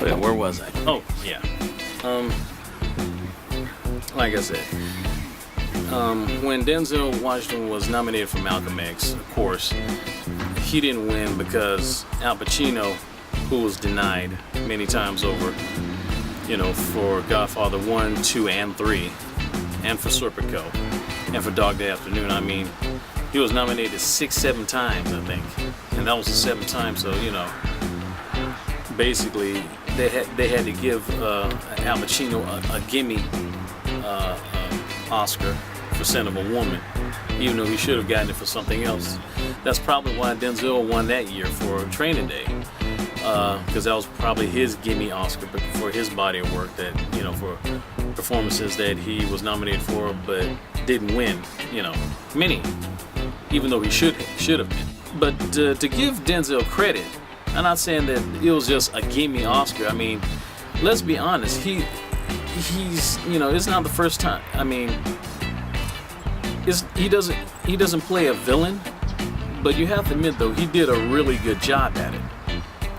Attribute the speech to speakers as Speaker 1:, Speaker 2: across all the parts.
Speaker 1: Wait, where was I? Oh, yeah. Like I said, when Denzel Washington was nominated for Malcolm X, of course, he didn't win because Al Pacino, who was denied many times over, you know, for Godfather 1, 2, and 3, and for Serpico, and for Dog Day Afternoon. I mean, he was nominated 6, 7 times, I think, and that was the 7th time. So, you know, basically they had to give Al Pacino a gimme Oscar for Scent of a Woman, even though he should have gotten it for something else. That's probably why Denzel won that year for Training Day, because that was probably his gimme Oscar for his body of work, that, you know, for performances that he was nominated for but didn't win, you know, many, even though he should have been. But to give Denzel credit, I'm not saying that it was just a gimme Oscar. I mean, let's be honest, he's, you know, it's not the first time. I mean, he doesn't play a villain, but you have to admit though, he did a really good job at it.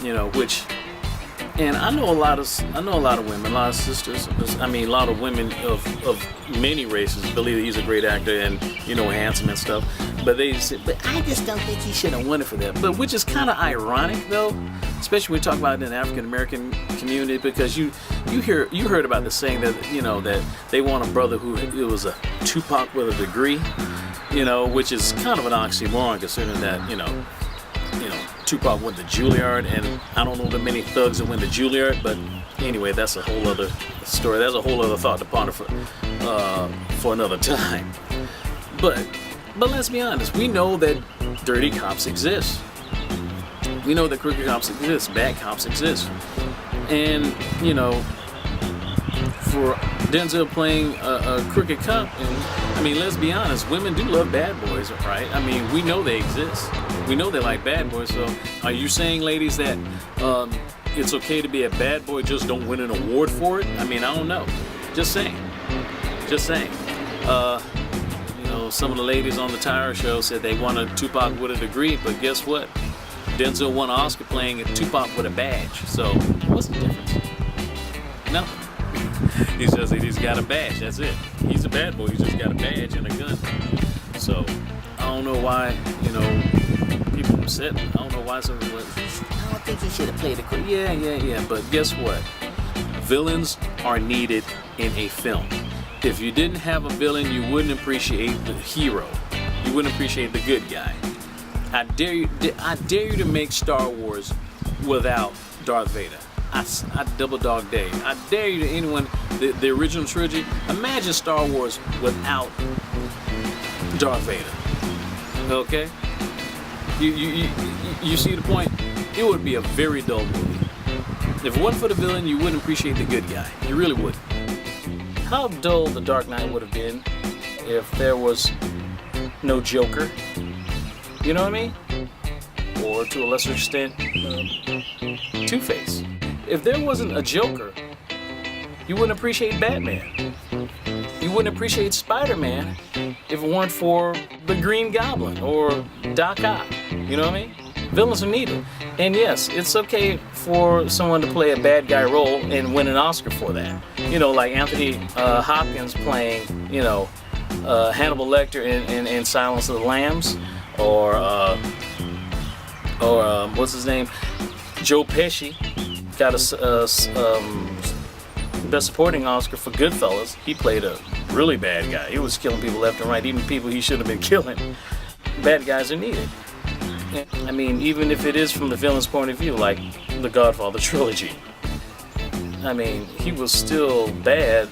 Speaker 1: You know, which, and I know a lot of women, a lot of sisters. I mean, a lot of women of many races believe that he's a great actor and, you know, handsome and stuff. But they say, but I just don't think he should have won it for that. But which is kind of ironic though, especially when we talk about it in the African American community, because you heard about the saying that, you know, that they want a brother who it was a Tupac with a degree, you know, which is kind of an oxymoron considering that, you know, Tupac went to Juilliard, and I don't know that many thugs that went to Juilliard, but anyway, that's a whole other story. That's a whole other thought to ponder for another time. But let's be honest, we know that dirty cops exist. We know that crooked cops exist, bad cops exist. And, you know, for Denzel playing a crooked cop, and I mean, let's be honest, women do love bad boys, right? I mean, we know they exist. We know they like bad boys. So are you saying, ladies, that it's okay to be a bad boy, just don't win an award for it? I mean, I don't know. Just saying. You know, some of the ladies on the Tyra show said they wanted Tupac with a degree, but guess what? Denzel won an Oscar playing a Tupac with a badge. So what's the difference? Nothing. He's got a badge, that's it. He's a bad boy, he's just got a badge and a gun. So I don't know why, you know, people were upset. I don't know why somebody was, I don't think he should have played it. Yeah. But guess what? Villains are needed in a film. If you didn't have a villain, you wouldn't appreciate the hero. You wouldn't appreciate the good guy. I dare you to make Star Wars without Darth Vader. I double dog dare you. I dare you to anyone, the original trilogy, imagine Star Wars without Darth Vader. Okay? You see the point? It would be a very dull movie. If it wasn't for the villain, you wouldn't appreciate the good guy. You really wouldn't. How dull The Dark Knight would have been if there was no Joker. You know what I mean? Or to a lesser extent, Two-Face. If there wasn't a Joker, you wouldn't appreciate Batman. You wouldn't appreciate Spider-Man if it weren't for the Green Goblin or Doc Ock. You know what I mean? Villains are needed. And yes, it's okay for someone to play a bad guy role and win an Oscar for that. You know, like Anthony Hopkins playing, you know, Hannibal Lecter in Silence of the Lambs, or what's his name? Joe Pesci got a Best Supporting Oscar for Goodfellas. He played a really bad guy. He was killing people left and right, even people he shouldn't have been killing. Bad guys are needed. I mean, even if it is from the villain's point of view, like the Godfather trilogy. I mean, he was still bad,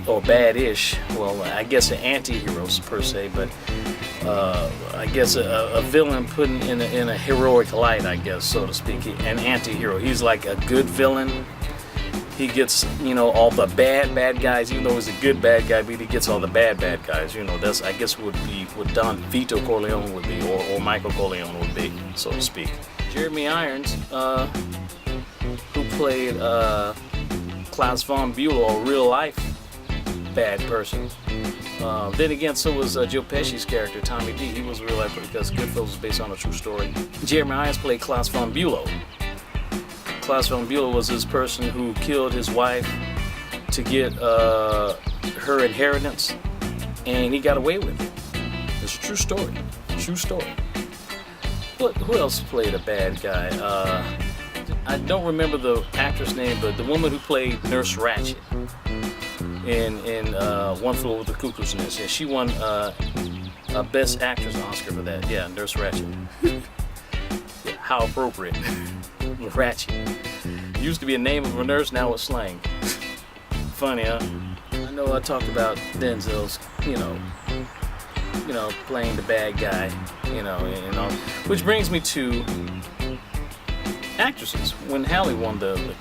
Speaker 1: or bad-ish. Well, I guess an anti-hero per se, but I guess a villain put in a heroic light, I guess, so to speak. An anti-hero. He's like a good villain. He gets, you know, all the bad guys, even though he's a good bad guy, but he gets all the bad guys. You know, that's, I guess, would be what Don Vito Corleone would be, or Michael Corleone would be, so to speak. Jeremy Irons, who played Klaus von Bülow, a real-life bad person. Then again, so was Joe Pesci's character, Tommy D. He was a real-life, because Goodfellas was based on a true story. Jeremy Irons played Klaus von Bülow. Klaus von Bülow was this person who killed his wife to get her inheritance, and he got away with it. It's a true story. True story. Who else played a bad guy? I don't remember the actress name, but the woman who played Nurse Ratched in One Flew Over the Cuckoo's Nest. Yeah, she won a Best Actress Oscar for that. Yeah, Nurse Ratched. Yeah, how appropriate. Ratched. Used to be a name of a nurse, now it's slang. Funny, huh? I know I talked about Denzel's, playing the bad guy, and all. Which brings me to actresses. When Halle won the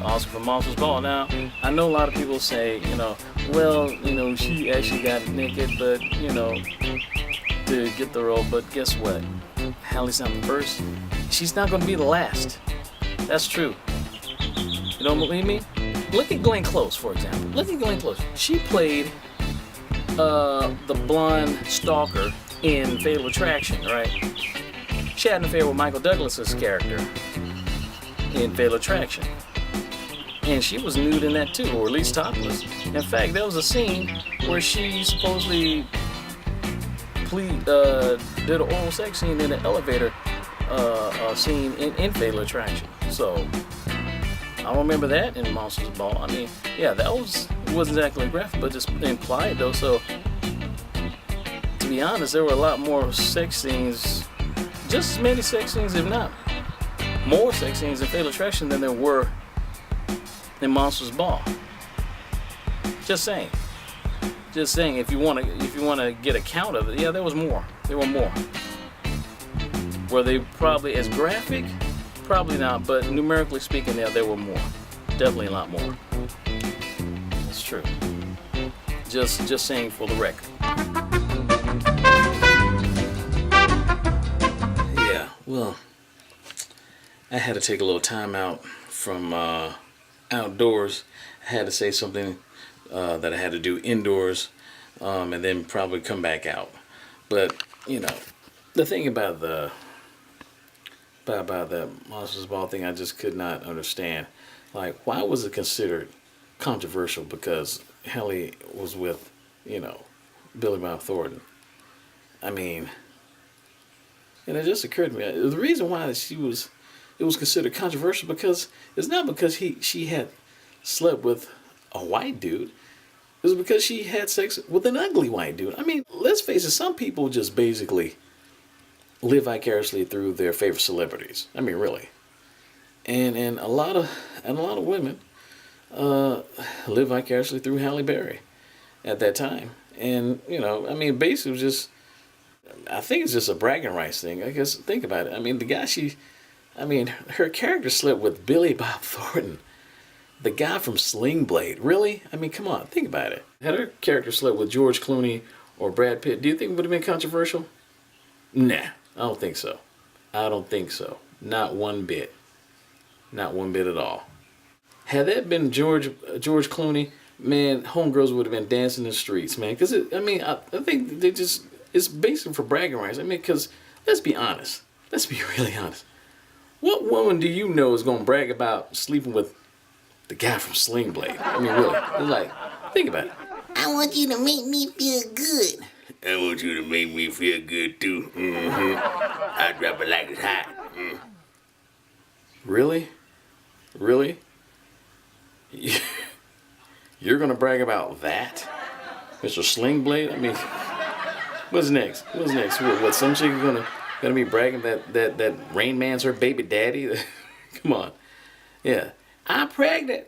Speaker 1: Oscar for Monsters Ball. Now, I know a lot of people say, she actually got naked, but, to get the role. But guess what? Halle's not the first. She's not going to be the last. That's true. You don't believe me? Look at Glenn Close, for example. Look at Glenn Close. She played the blonde stalker in Fatal Attraction, right? She had an affair with Michael Douglas's character in Fatal Attraction. And she was nude in that too, or at least topless. In fact, there was a scene where she supposedly did an oral sex scene in an elevator scene in Fatal Attraction. So, I remember that in Monsters Ball. I mean, yeah, that wasn't exactly graphic, but just implied though. So, to be honest, there were a lot more sex scenes, just as many sex scenes, if not more sex scenes in Fatal Attraction than there were in Monsters Ball. Just saying. Just saying. If you want to get a count of it, yeah, there was more. There were more. Were they probably as graphic? Probably not, but numerically speaking, yeah, there were more. Definitely a lot more. It's true. Just saying for the record. Yeah, well, I had to take a little time out from outdoors. I had to say something that I had to do indoors, and then probably come back out. But the thing about the Monsters Ball thing, I just could not understand. Like, why was it considered controversial? Because Halle was with, Billy Bob Thornton. I mean, and it just occurred to me, the reason why it was considered controversial because it's not because she had slept with a white dude. It was because she had sex with an ugly white dude. I mean, let's face it, some people just basically live vicariously through their favorite celebrities. I mean, really. And a lot of women live vicariously through Halle Berry at that time. And basically it was just, I think it's just a bragging rights thing. I guess think about it. I mean, her character slept with Billy Bob Thornton, the guy from Sling Blade. Really? I mean, come on, think about it. Had her character slept with George Clooney or Brad Pitt, do you think it would have been controversial? Nah, I don't think so. Not one bit. Not one bit at all. Had that been George Clooney, man, homegirls would have been dancing in the streets, man. Because, I think it's basically for bragging rights. I mean, because, let's be honest. Let's be really honest. What woman do you know is going to brag about sleeping with the guy from Sling Blade? I mean, really. It's like, think about it.
Speaker 2: I want you to make me feel good.
Speaker 3: I want you to make me feel good too. I drop it like it's hot.
Speaker 1: Really? Really? You're gonna brag about that? Mr. Sling Blade? I mean, what's next? What some chick is gonna be bragging that Rain Man's her baby daddy? Come on. Yeah. I'm pregnant.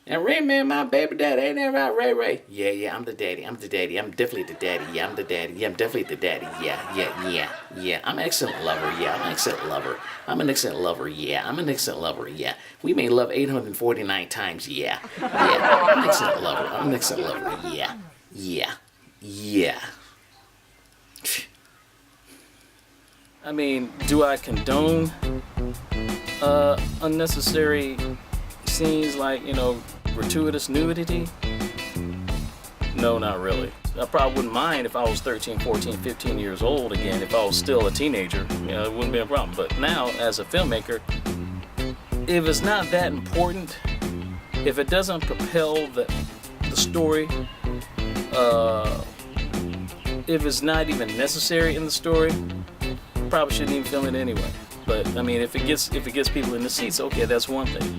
Speaker 1: And Rain Man, my baby daddy, ain't that right, Ray? Yeah, I'm the daddy. I'm definitely the daddy. Yeah, I'm the daddy. Yeah, I'm definitely the daddy. Yeah. I'm an excellent lover. Yeah, I'm an excellent lover. I'm an excellent lover. Yeah, I'm an excellent lover. Yeah. We made love 849 times. Yeah. I'm an excellent lover. I'm an excellent lover. Yeah. I mean, do I condone unnecessary scenes like, gratuitous nudity? No, not really. I probably wouldn't mind if I was 13, 14, 15 years old again, if I was still a teenager. It wouldn't be a problem. But now, as a filmmaker, if it's not that important, if it doesn't propel the story, if it's not even necessary in the story, probably shouldn't even film it anyway. But I mean, if it gets people in the seats, okay, that's one thing.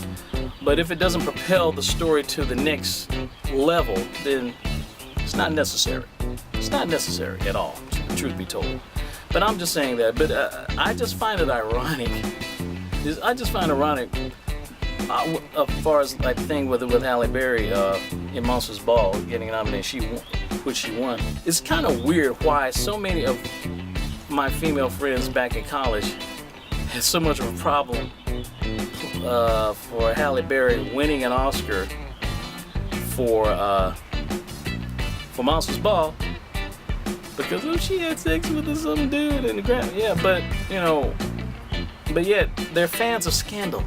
Speaker 1: But if it doesn't propel the story to the next level, then it's not necessary. It's not necessary at all, truth be told. But I'm just saying that. But I just find it ironic. As far as like the thing with Halle Berry in Monsters Ball getting nominated, which she won. It's kind of weird why so many of my female friends back in college had so much of a problem for Halle Berry winning an Oscar for Monsters Ball because she had sex with some dude in the ground. Yeah, but yet they're fans of Scandal.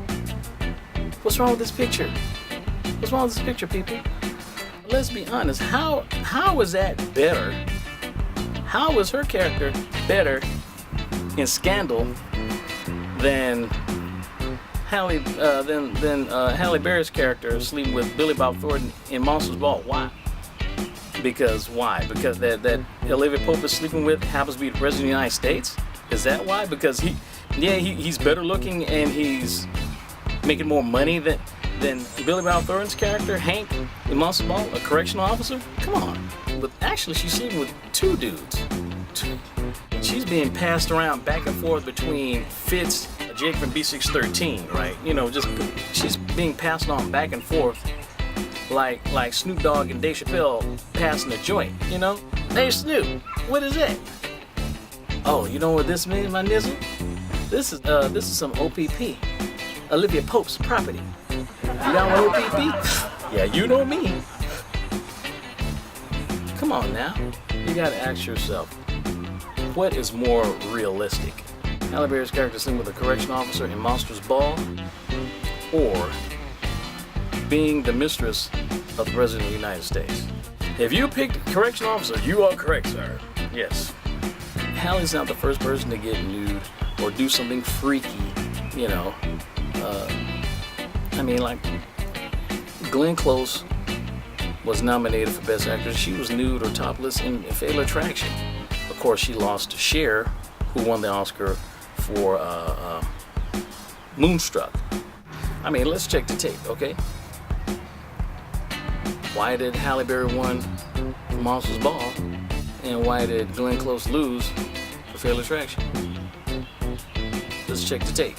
Speaker 1: What's wrong with this picture? What's wrong with this picture, people? Let's be honest. How is that better? How is her character better in Scandal than Halle Berry's character sleeping with Billy Bob Thornton in Monsters Ball? Why? Because that Olivia Pope is sleeping with happens to be the president of the United States? Is that why? Because he's better looking and he's making more money than Billy Bob Thornton's character, Hank, in Monsters Ball, a correctional officer? Come on. But actually, she's sleeping with two dudes. She's being passed around back and forth between Fitz, Jake from B613, right? She's being passed on back and forth like Snoop Dogg and Dave Chappelle passing a joint, Hey Snoop, what is that? Oh, you know what this means, my nizzle? This is some OPP. Olivia Pope's property. You down with OPP? Yeah, you know me. Come on now. You gotta ask yourself, what is more realistic? Halle Berry's character sleeping with a correction officer in Monsters Ball, or being the mistress of the President of the United States? If you picked a correction officer, you are correct, sir. Yes. Halle's not the first person to get nude or do something freaky, like Glenn Close was nominated for Best Actress. She was nude or topless in Fatal Attraction. Of course, she lost to Cher, who won the Oscar for Moonstruck. Let's check the tape, okay? Why did Halle Berry win for Monsters Ball, and why did Glenn Close lose for Fatal Attraction? Let's check the tape.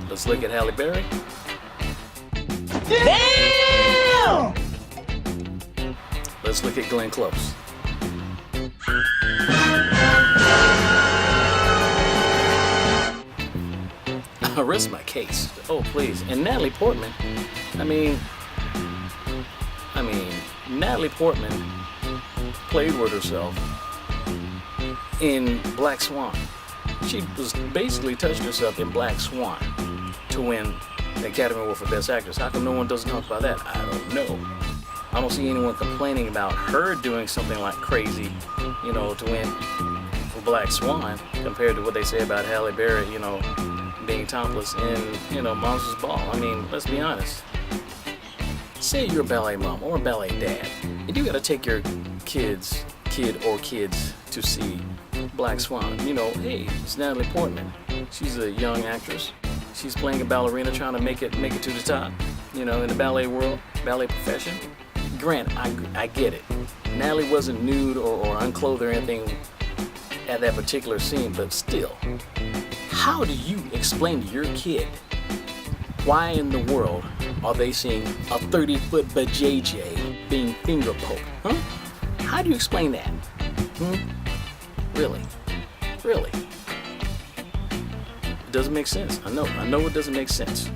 Speaker 1: Let's look at Halle Berry.
Speaker 2: Damn!
Speaker 1: Let's look at Glenn Close. I'll rest my case. Oh, please. And Natalie Portman, Natalie Portman played with herself in Black Swan. She was basically touched herself in Black Swan to win the Academy Award for Best Actress. How come no one doesn't talk about that? I don't know. I don't see anyone complaining about her doing something like crazy, to win for Black Swan compared to what they say about Halle Berry, being topless in, Monsters Ball. Let's be honest. Say you're a ballet mom or a ballet dad, and you gotta take your kid or kids to see Black Swan. Hey, it's Natalie Portman. She's a young actress. She's playing a ballerina trying to make it to the top, in the ballet world, ballet profession. Grant, I get it. Natalie wasn't nude or unclothed or anything at that particular scene, but still, how do you explain to your kid why in the world are they seeing a 30-foot vajayjay being finger poked? Huh? How do you explain that? Really? It doesn't make sense. I know it doesn't make sense.